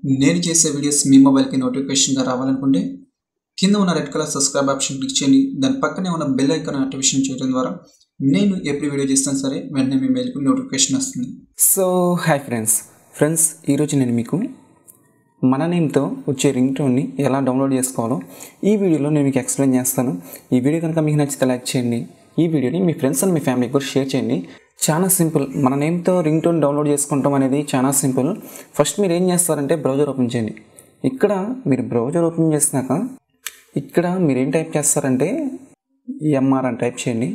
నేను చేసే వీడియోస్ మీ మొబైల్కి నోటిఫికేషన్గా రావాలనుకుంటే కింద ఉన్న red colour subscribe option click చేయండి. దాని పక్కనే ఉన్న బెల్ ఐకాన్ యాక్టివేషన్ చేయడం ద్వారా నేను ఎప్పుడు వీడియో చేస్తాను సరే వెంటనే మీ మెయిల్కి నోటిఫికేషన్ వస్తుంది. సో హాయ్ ఫ్రెండ్స్ ఈరోజు నేను మీకు మన నేమ్తో వచ్చే రింగ్ టోన్ని ఎలా డౌన్లోడ్ చేసుకోవాలో ఈ వీడియోలో నేను మీకు ఎక్స్ప్లెయిన్ చేస్తాను. ఈ వీడియో కనుక మీకు నచ్చితే లైక్ చేయండి. ఈ వీడియోని మీ ఫ్రెండ్స్ అండ్ మీ ఫ్యామిలీకి కూడా షేర్ చేయండి. చాలా సింపుల్, మన నేమ్తో రింగ్ టోన్ డౌన్లోడ్ చేసుకుంటాం అనేది చాలా సింపుల్. ఫస్ట్ మీరు ఏం చేస్తారంటే బ్రౌజర్ ఓపెన్ చేయండి. ఇక్కడ మీరు బ్రౌజర్ ఓపెన్ చేసినాక ఇక్కడ మీరు ఏం టైప్ చేస్తారంటే ఎంఆర్ అని టైప్ చేయండి.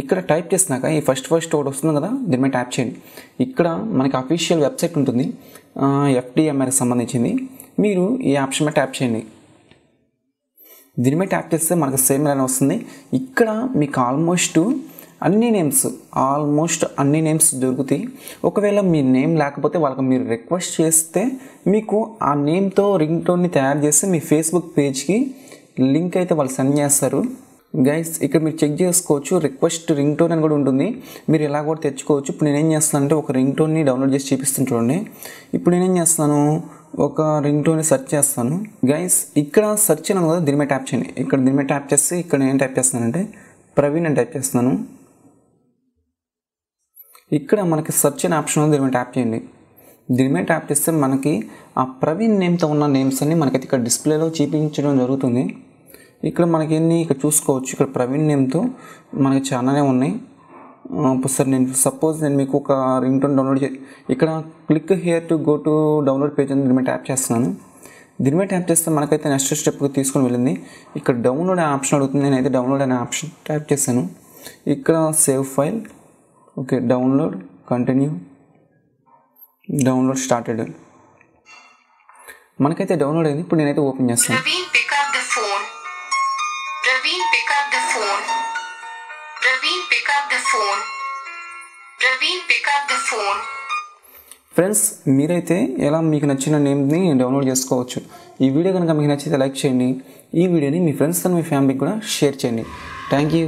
ఇక్కడ టైప్ చేసినాక ఈ ఫస్ట్ ఒకటి వస్తుంది కదా, దీని మీద ట్యాప్ చేయండి. ఇక్కడ మనకి అఫీషియల్ వెబ్సైట్ ఉంటుంది, FDMRకి సంబంధించింది. మీరు ఈ ఆప్షన్ మీద ట్యాప్ చేయండి. దీని మీద ట్యాప్ చేస్తే మనకు సేమ్ ఇలా వస్తుంది. ఇక్కడ మీకు ఆల్మోస్ట్ అన్ని నేమ్స్ దొరుకుతాయి. ఒకవేళ మీ నేమ్ లేకపోతే వాళ్ళకి మీరు రిక్వెస్ట్ చేస్తే మీకు ఆ నేమ్తో రింగ్ టోన్ని తయారు చేసి మీ ఫేస్బుక్ పేజ్కి లింక్ అయితే వాళ్ళు సెండ్ చేస్తారు. గైస్ ఇక్కడ మీరు చెక్ చేసుకోవచ్చు, రిక్వెస్ట్ రింగ్ టోన్ అని కూడా ఉంటుంది, మీరు ఇలా కూడా తెచ్చుకోవచ్చు. ఇప్పుడు నేనేం చేస్తానంటే ఒక రింగ్ టోన్ని డౌన్లోడ్ చేసి చూపిస్తాను చూడండి. ఇప్పుడు నేనేం చేస్తాను, ఒక రింగ్ టోన్ని సెర్చ్ చేస్తాను. గైస్ ఇక్కడ సెర్చ్ అయినా కదా, దీని మీద ట్యాప్ చేయండి. ఇక్కడ దీని మీద ట్యాప్ చేసి ఇక్కడ నేను టైప్ చేస్తానంటే ప్రవీణ్ అని టైప్ చేస్తున్నాను. ఇక్కడ మనకి సెర్చ్ అనే ఆప్షన్ ఉంది, దీని మీద ట్యాప్ చేయండి. దీని మీద ట్యాప్ చేస్తే మనకి ఆ ప్రవీణ్ నేమ్తో ఉన్న నేమ్స్ అన్ని మనకైతే ఇక్కడ డిస్ప్లేలో చూపించడం జరుగుతుంది. ఇక్కడ మనకి ఇక్కడ చూసుకోవచ్చు, ఇక్కడ ప్రవీణ్ నేమ్తో మనకి చాలానే ఉన్నాయి. సార్ నేను మీకు ఒక రింగ్ టోన్ డౌన్లోడ్ ఇక్కడ click here to go to download page అని దీని మీద ట్యాప్ చేస్తున్నాను. దీని మీద ట్యాప్ చేస్తే మనకైతే నెక్స్ట్ స్టెప్కి తీసుకొని వెళ్ళింది. ఇక్కడ డౌన్లోడ్ అనే ఆప్షన్ అడుగుతుంది, నేనైతే డౌన్లోడ్ అనే ఆప్షన్ ట్యాప్ చేశాను. ఇక్కడ save file, okay, download, continue, download started. మనకైతే డౌన్లోడ్ అయింది. ఇప్పుడు నేనైతే ఓపెన్ చేస్తాను. ఫ్రెండ్స్ మీరైతే ఎలా మీకు నచ్చిన నేమ్ని డౌన్లోడ్ చేసుకోవచ్చు. ఈ వీడియో కనుక మీకు నచ్చితే లైక్ చేయండి. ఈ వీడియోని మీ ఫ్రెండ్స్ అండ్ మీ ఫ్యామిలీకి కూడా షేర్ చేయండి. Thank you.